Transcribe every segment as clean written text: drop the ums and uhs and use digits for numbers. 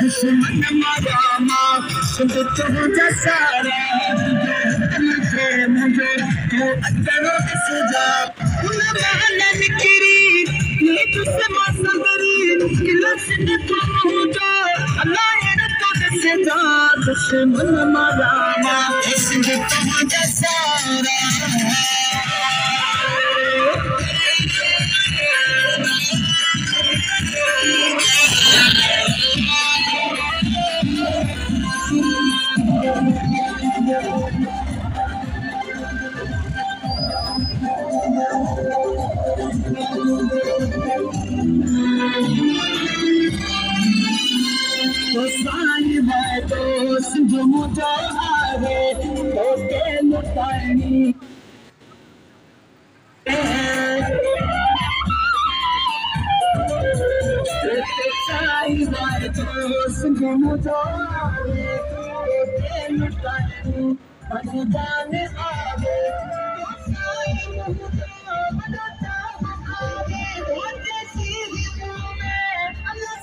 दुश्मन मरामा सुन तो जसारा मुझे मुझे तू अतरो सजा उन्हें निकरी ये तुझसे मसंदरी किलस ने तो मुझे अल्लाह ने तो सजा दुश्मन मरामा सुन तो जसारा तो साई है दोस्त जो मुझे आगे तो के लुटानी साई है दोस्त जो मुझे आगे तो के लुटानी जाने आगे साई मुझे बता आगे होते सीधी में अल्लाह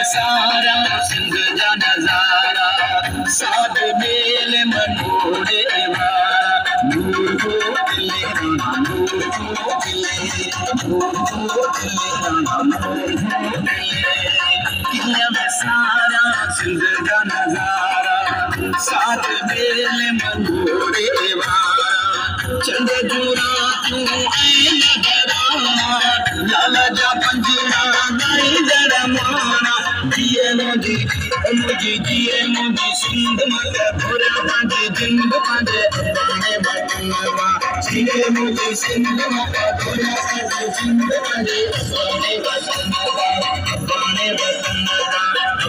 सारा सिंध जा नजारा साध मेल मनोरे नूर को दिले नूर को दिले सारा सिंध जा नजारा साध मेल मनोरे चंद जुरा तू लाला जा पंजना गाई जरा माना जिए मुझे सिंध मत भोरा बांधे जिंद बांधे बाने बतनवा जिए मुझे सिंध मत भोरा बांधे जिंद बांधे बाने बतनवा बाने बतनवा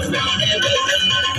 बाने बतनवा